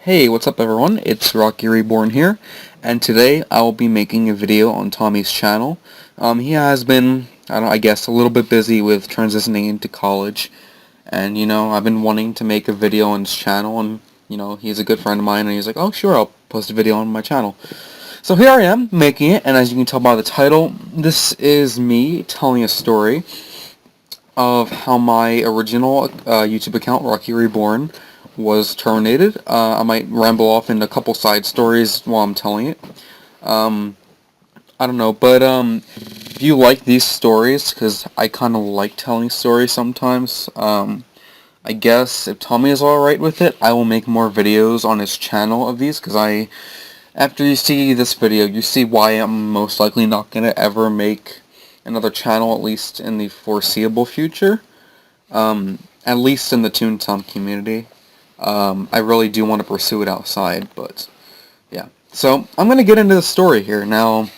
Hey, what's up everyone? It's Reborn here, and today I will be making a video on Tommy's channel. He has been, I guess, a little bit busy with transitioning into college, and I've been wanting to make a video on his channel, and he's a good friend of mine, and he's like, oh sure, I'll post a video on my channel. So here I am, making it, and as you can tell by the title, this is me telling a story of how my original YouTube account, Reborn, was terminated. I might ramble off into a couple side stories while I'm telling it. I don't know, but if you like these stories, because I kind of like telling stories sometimes, I guess if Tommeh is alright with it, I will make more videos on his channel of these, because after you see this video, you see why I'm most likely not going to ever make another channel, at least in the foreseeable future. At least in the Toontown community. I really do want to pursue it outside, but yeah. So I'm going to get into the story here. Now,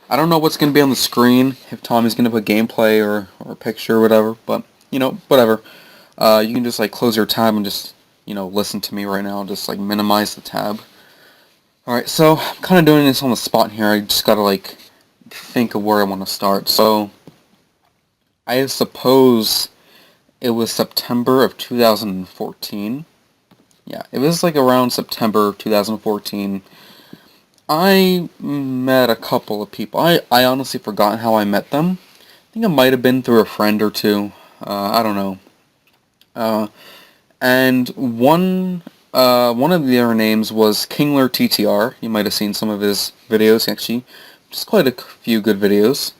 I don't know what's going to be on the screen, if Tommy's going to put gameplay or a picture or whatever, but, whatever. You can just, close your tab and just, listen to me right now. Just, minimize the tab. Alright, so I'm kind of doing this on the spot here. I just got to, think of where I want to start. So, I suppose it was September of 2014. Yeah, it was around September of 2014. I met a couple of people. I honestly forgot how I met them. I think it might have been through a friend or two. I don't know. And one of their names was Kingler TTR. You might have seen some of his videos, actually. Just quite a few good videos.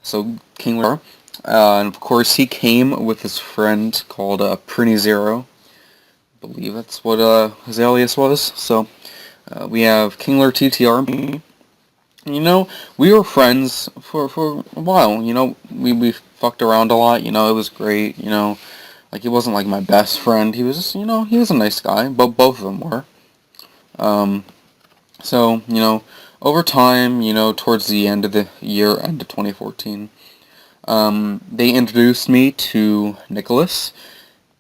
So, Kingler. And of course, he came with his friend called Prinny Zero. I believe that's what his alias was. So, we have Kingler TTR. We were friends for a while. We fucked around a lot. It was great. He wasn't my best friend. He was just, he was a nice guy. But both of them were. So, over time, towards the end of the year, end of 2014, they introduced me to Nicholas,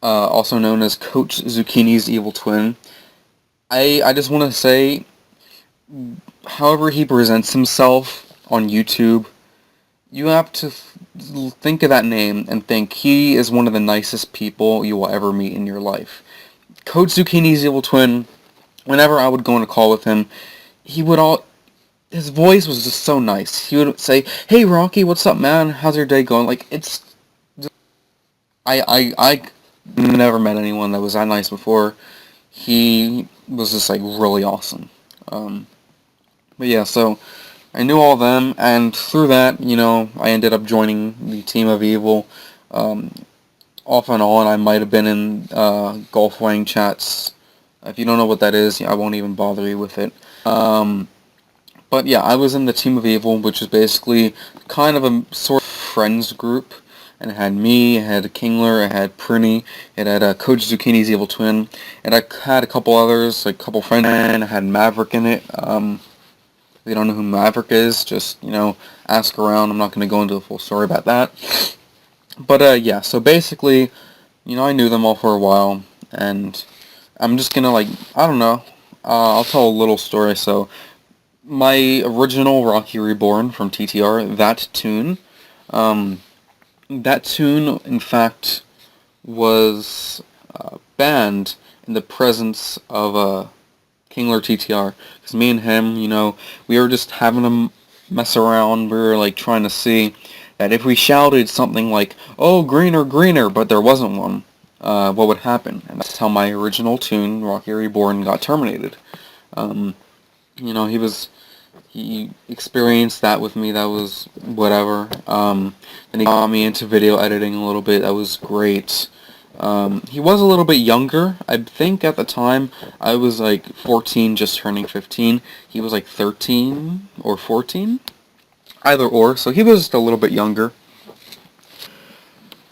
also known as Coach Zucchini's evil twin. I just want to say, however he presents himself on YouTube, you have to think of that name and think he is one of the nicest people you will ever meet in your life. Coach Zucchini's evil twin, whenever I would go on a call with him, his voice was just so nice. He would say, "Hey Rocky, what's up, man? How's your day going?" I never met anyone that was that nice before. He was just really awesome. But yeah, so I knew all of them, and through that, I ended up joining the Team of Evil. Off and on, I might have been in Golf Wang chats. If you don't know what that is, I won't even bother you with it. But yeah, I was in the Team of Evil, which is basically kind of a sort of friends group. And it had me, it had Kingler, it had Prinny, it had Coach Zucchini's evil twin, and I had a couple others, a couple friends, and I had Maverick in it. If you don't know who Maverick is, just, ask around. I'm not going to go into the full story about that. But, yeah, so basically, I knew them all for a while, and I'm just going to, I don't know, I'll tell a little story. So, my original Rocky Reborn from TTR, that tune, in fact, was banned in the presence of Kingler TTR, because me and him, we were just having to mess around. We were trying to see that if we shouted something like, "Oh, greener, greener," but there wasn't one, what would happen? And that's how my original tune, Rocky Reborn, got terminated. He experienced that with me. That was whatever. Then he got me into video editing a little bit. That was great. He was a little bit younger. I think at the time I was 14, just turning 15. He was 13 or 14. Either or. So he was just a little bit younger.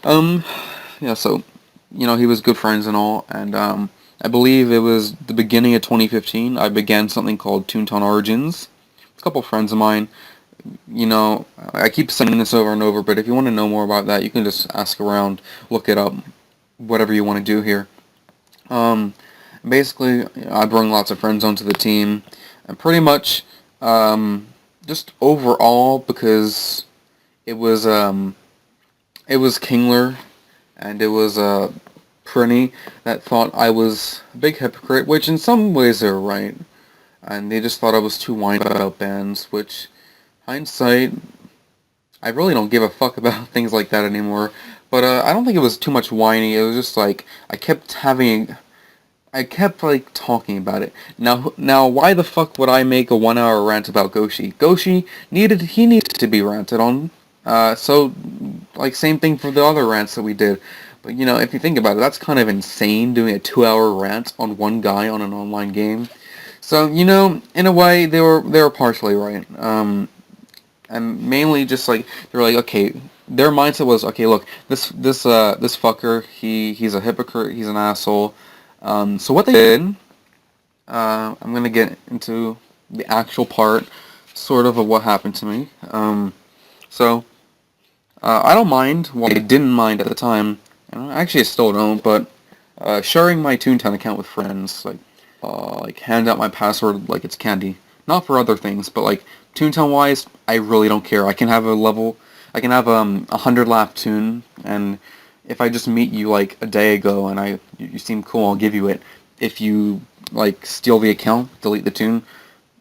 Yeah, so, he was good friends and all. And, I believe it was the beginning of 2015. I began something called Toontown Origins. A couple friends of mine, I keep saying this over and over, but if you want to know more about that, you can just ask around, look it up, whatever you want to do here. Basically, I bring lots of friends onto the team, and pretty much, just overall, because it was, it was Kingler, and it was, Prinny that thought I was a big hypocrite, which in some ways they're right. And they just thought I was too whiny about bands, which, hindsight, I really don't give a fuck about things like that anymore. But I don't think it was too much whiny. It was just like I kept like talking about it. Now, why the fuck would I make a 1 hour rant about Goshi? He needed to be ranted on. So like same thing for the other rants that we did. But if you think about it, that's kind of insane doing a 2 hour rant on one guy on an online game. So in a way, they were partially right. And mainly just like they're like, okay, their mindset was, okay, look, this fucker, he's a hypocrite, he's an asshole. So what they did, I'm gonna get into the actual part, sort of what happened to me. So I don't mind. Well, I didn't mind at the time. Actually, I still don't. But sharing my Toontown account with friends, like hand out my password like it's candy. Not for other things, but like Toontown wise, I really don't care. I can have I can have 100 lap tune, and if I just meet you like a day ago and you seem cool, I'll give you it. If you like steal the account, delete the tune,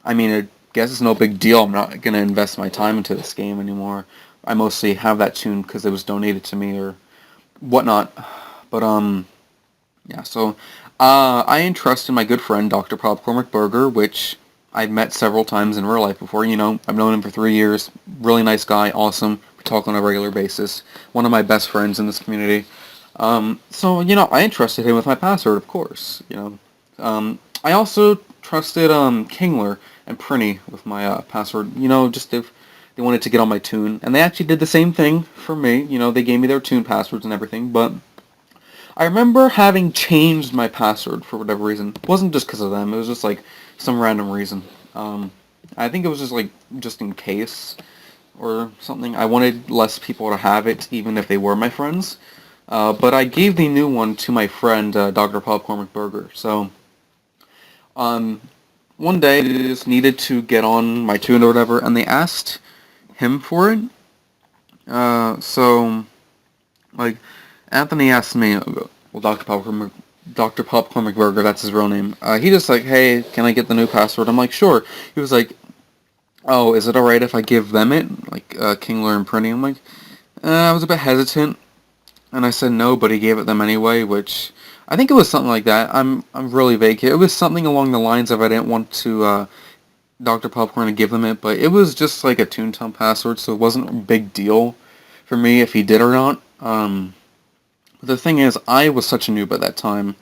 I mean, I guess it's no big deal. I'm not gonna invest my time into this game anymore. I mostly have that tune because it was donated to me or whatnot. But yeah. So I entrusted my good friend Dr. Popcorn McBurger, which I've met several times in real life before. I've known him for 3 years. Really nice guy, awesome. We talk on a regular basis. One of my best friends in this community. So I entrusted him with my password, of course. I also trusted Kingler and Prinny with my password. Just if they wanted to get on my tune, and they actually did the same thing for me. They gave me their tune passwords and everything, but I remember having changed my password for whatever reason. It wasn't just because of them. It was just like some random reason. I think it was just like just in case or something. I wanted less people to have it, even if they were my friends. But I gave the new one to my friend Dr. Popcorn McBurger. So one day they just needed to get on my tune or whatever, and they asked him for it. So like Anthony asked me, well, Dr. Popcorn McBurger, that's his real name. He just like, hey, can I get the new password? I'm like, sure. He was like, oh, is it alright if I give them it? Like, Kingler and Prinny. I'm like, I was a bit hesitant, and I said no, but he gave it them anyway, which, I think it was something like that. I'm really vague here. It was something along the lines of I didn't want to, Dr. Popcorn to give them it, but it was just like a Toontown password, so it wasn't a big deal for me if he did or not. But the thing is, I was such a noob at that time.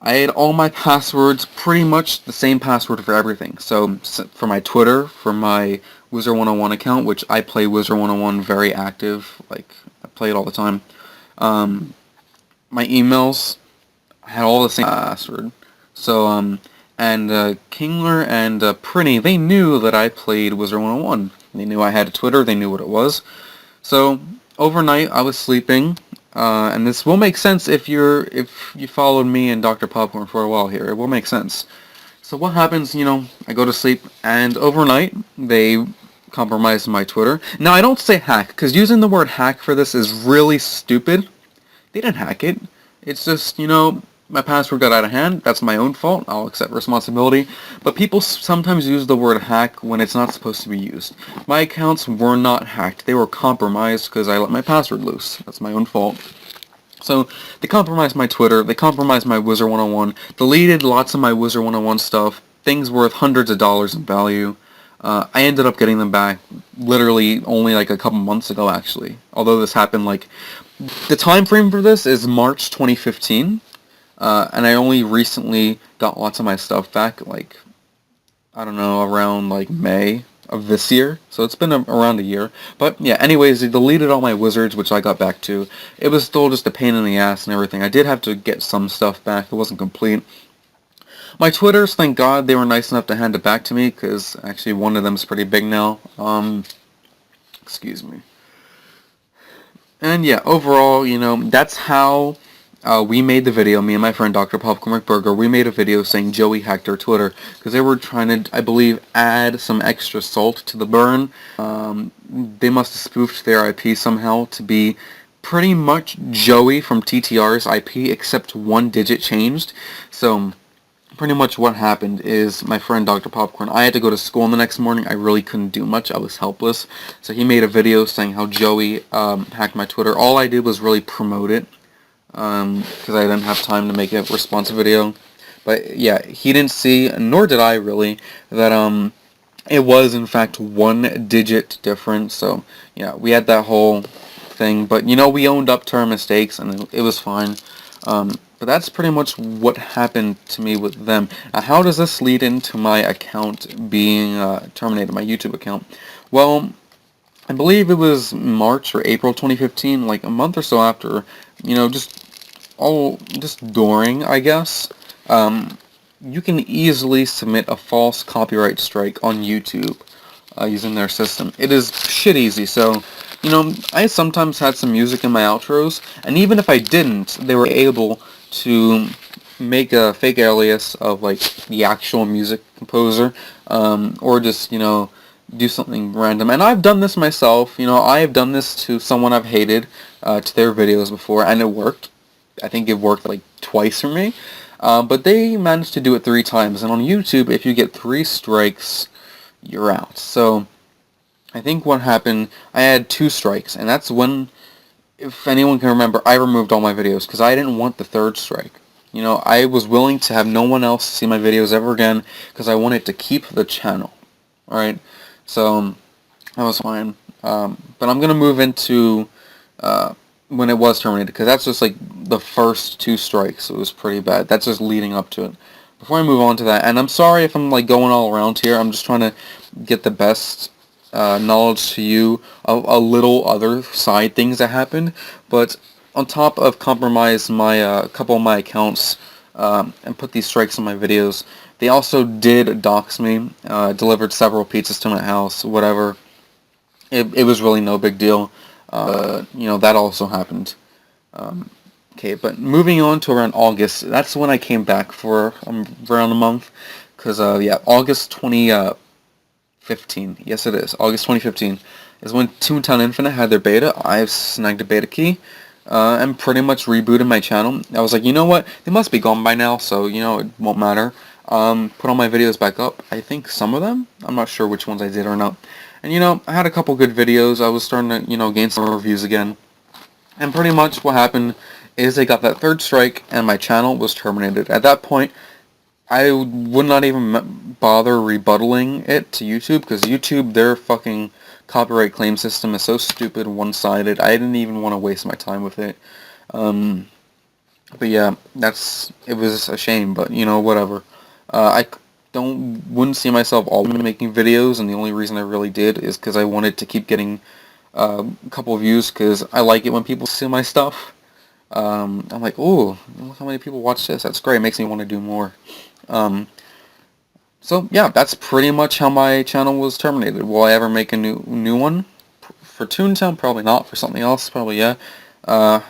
I had all my passwords pretty much the same password for everything. So for my Twitter, for my Wizard101 account, which I play Wizard101 very active, like I play it all the time. My emails, I had all the same password. So and Kingler and Prinny, they knew that I played Wizard101. They knew I had a Twitter. They knew what it was. So overnight, I was sleeping. And this will make sense if you followed me and Dr. Popcorn for a while here. It will make sense. So what happens, I go to sleep, and overnight, they compromised my Twitter. Now, I don't say hack, because using the word hack for this is really stupid. They didn't hack it. It's just, my password got out of hand. That's my own fault. I'll accept responsibility. But people sometimes use the word hack when it's not supposed to be used. My accounts were not hacked. They were compromised because I let my password loose. That's my own fault. So they compromised my Twitter. They compromised my Wizard101. Deleted lots of my Wizard101 stuff. Things worth hundreds of dollars in value. I ended up getting them back literally only like a couple months ago, actually. Although this happened like... The time frame for this is March 2015. And I only recently got lots of my stuff back, like, I don't know, around, like, May of this year. So it's been around a year. But, yeah, anyways, they deleted all my wizards, which I got back to. It was still just a pain in the ass and everything. I did have to get some stuff back. It wasn't complete. My Twitters, thank God, they were nice enough to hand it back to me, because actually one of them is pretty big now. Excuse me. And, yeah, overall, that's how we made the video, me and my friend Dr. Popcorn McBurger, we made a video saying Joey hacked our Twitter because they were trying to, I believe, add some extra salt to the burn. They must have spoofed their IP somehow to be pretty much Joey from TTR's IP, except one digit changed. So pretty much what happened is my friend Dr. Popcorn, I had to go to school the next morning. I really couldn't do much. I was helpless. So he made a video saying how Joey hacked my Twitter. All I did was really promote it because I didn't have time to make a response video. But yeah, he didn't see, nor did I really, that it was in fact one digit difference. So yeah, we had that whole thing. But you know, we owned up to our mistakes and it was fine. But that's pretty much what happened to me with them. Now, how does this lead into my account being terminated, my YouTube account? Well, I believe it was March or April 2015, like a month or so after, you know, just during, I guess, you can easily submit a false copyright strike on YouTube using their system. It is shit easy, so, you know, I sometimes had some music in my outros, and even if I didn't, they were able to make a fake alias of, like, the actual music composer, or just, you know, do something random. And I've done this myself, you know, I have done this to someone I've hated, to their videos before, and it worked. I think it worked, like, twice for me. But they managed to do it 3 times, and on YouTube, if you get 3 strikes, you're out. So, I think what happened, I had 2 strikes, and that's when, if anyone can remember, I removed all my videos, because I didn't want the 3rd strike. You know, I was willing to have no one else see my videos ever again, because I wanted to keep the channel. Alright, so, that was fine. But I'm going to move into, when it was terminated, because that's just like the first 2 strikes. It was pretty bad. That's just leading up to it. Before I move on to that, and I'm sorry if I'm like going all around here, I'm just trying to get the best knowledge to you of a little other side things that happened. But on top of compromise my couple of my accounts and put these strikes on my videos, they also did dox me, delivered several pizzas to my house, whatever. It was really no big deal. You know, that also happened. Okay, but moving on to around August, that's when I came back for around a month. Because, yeah, August 2015, yes it is, August 2015, is when Toontown Infinite had their beta. I've snagged a beta key, and pretty much rebooted my channel. I was like, you know what, they must be gone by now, so, you know, it won't matter. Put all my videos back up. I think some of them, I'm not sure which ones I did or not. And, you know, I had a couple good videos. I was starting to, you know, gain some reviews again. And pretty much what happened is they got that 3rd strike and my channel was terminated. At that point, I would not even bother rebuttaling it to YouTube, because YouTube, their fucking copyright claim system is so stupid and one-sided. I didn't even want to waste my time with it. But yeah, it was a shame, but, you know, whatever. I wouldn't see myself always making videos, and the only reason I really did is because I wanted to keep getting a couple of views, because I like it when people see my stuff. I'm like, oh, look how many people watch this. That's great. It makes me want to do more. So yeah, that's pretty much how my channel was terminated. Will I ever make a new one? For Toontown, probably not. For something else, probably yeah. I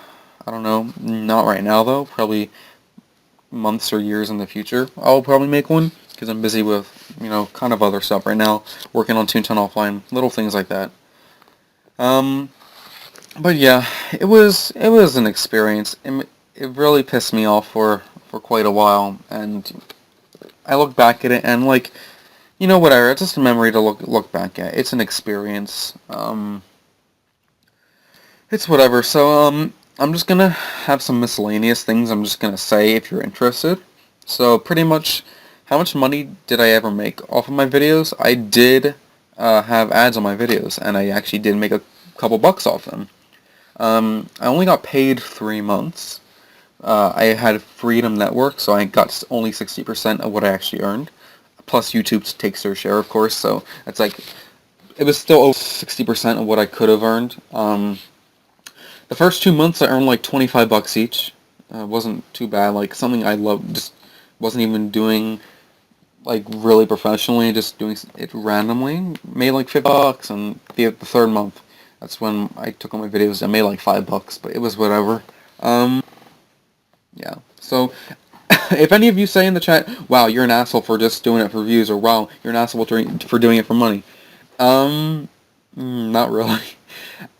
don't know. Not right now though. Probably months or years in the future, I'll probably make one, because I'm busy with, you know, kind of other stuff right now, working on Toontown Offline, little things like that. But yeah, it was an experience. It really pissed me off for quite a while, and I look back at it and, like, you know, whatever, it's just a memory to look back at. It's an experience. It's whatever. So, I'm just gonna have some miscellaneous things I'm just gonna say if you're interested. So, pretty much, how much money did I ever make off of my videos? I did have ads on my videos, and I actually did make a couple bucks off them. I only got paid 3 months. I had Freedom Network, so I got only 60% of what I actually earned. Plus YouTube takes their share, of course, so it's like, it was still over 60% of what I could have earned. The first 2 months I earned like 25 bucks each. It wasn't too bad, like something I loved, just wasn't even doing like really professionally, just doing it randomly. Made like 50 bucks, and the 3rd month, that's when I took on my videos. I made like 5 bucks, but it was whatever. Yeah. So, if any of you say in the chat, wow, you're an asshole for just doing it for views, or wow, you're an asshole for doing it for money. Not really.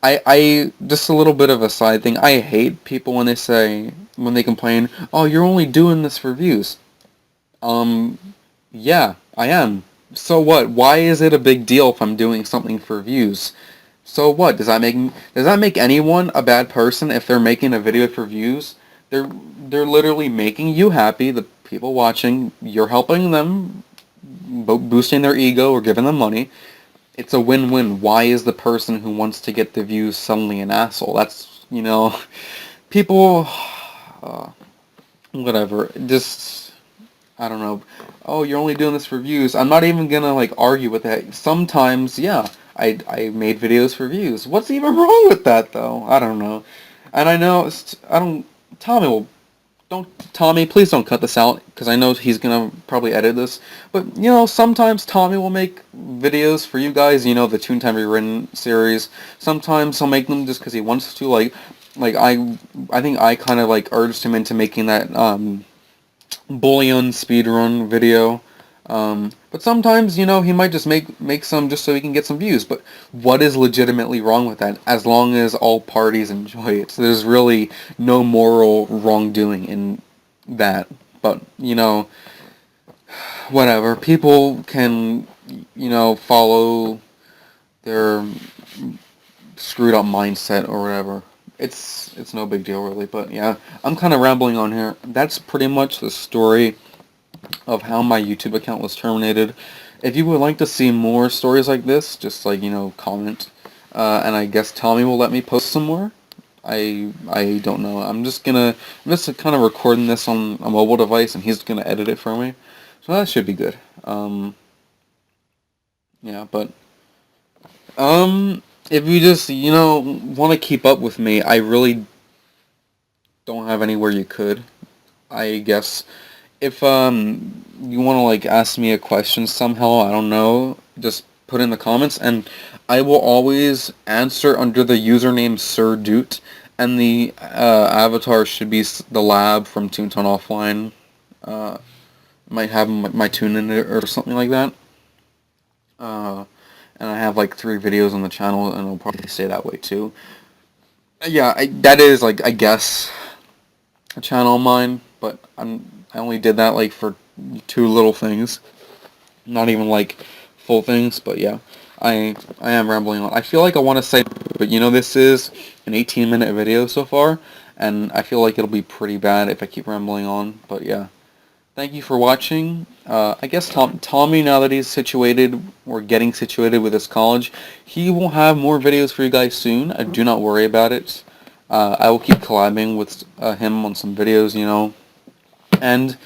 I just a little bit of a side thing. I hate people when they complain, oh, you're only doing this for views. Um, yeah, I am. So what? Why is it a big deal if I'm doing something for views? So what? Does that make anyone a bad person if they're making a video for views? They're they're literally making you happy, the people watching. You're helping them, boosting their ego or giving them money. It's a win-win. Why is the person who wants to get the views suddenly an asshole? That's, people, uh, whatever. Just, I don't know. Oh, you're only doing this for views. I'm not even gonna like argue with that. Sometimes, yeah, I made videos for views. What's even wrong with that though? I don't know. And I know I don't. Tommy will Tommy, please don't cut this out, because I know he's gonna probably edit this. But, sometimes Tommy will make videos for you guys, the Toon Time Rewritten series. Sometimes he'll make them just because he wants to, like I think I kind of, like, urged him into making that, Bullion speedrun video. But sometimes, he might just make some just so he can get some views. But what is legitimately wrong with that? As long as all parties enjoy it. So there's really no moral wrongdoing in that. But, whatever. People can, follow their screwed up mindset or whatever. It's no big deal really. But yeah, I'm kind of rambling on here. That's pretty much the story of how my YouTube account was terminated. If you would like to see more stories like this, just like, comment. And I guess Tommy will let me post some more. I don't know. I'm just kind of recording this on a mobile device, and he's gonna edit it for me. So that should be good. Yeah, but if you just, want to keep up with me, I really don't have anywhere you could. I guess if you want to like ask me a question somehow, I don't know, just put in the comments, and I will always answer under the username Sir Doot, and the avatar should be the lab from Toontown Offline. Might have my tune in it or something like that. And I have like 3 videos on the channel, and it'll probably stay that way too. Yeah, that is like, I guess, a channel of mine, but I only did that like for 2 little things, not even like full things. But yeah, I am rambling on. I feel like I want to say, but this is an 18-minute video so far, and I feel like it'll be pretty bad if I keep rambling on. But yeah, thank you for watching. I guess Tommy, now that he's situated, or getting situated with his college, he will have more videos for you guys soon. Do not worry about it. I will keep collabing with him on some videos, and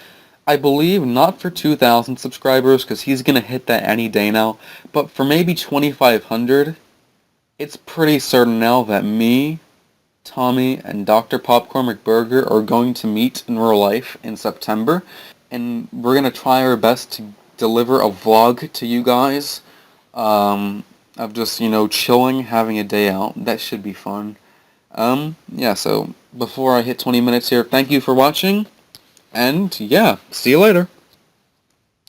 I believe not for 2,000 subscribers, because he's going to hit that any day now, but for maybe 2,500, it's pretty certain now that me, Tommy, and Dr. Popcorn McBurger are going to meet in real life in September, and we're going to try our best to deliver a vlog to you guys, of just, chilling, having a day out. That should be fun. Yeah, so before I hit 20 minutes here, thank you for watching, and yeah, see you later.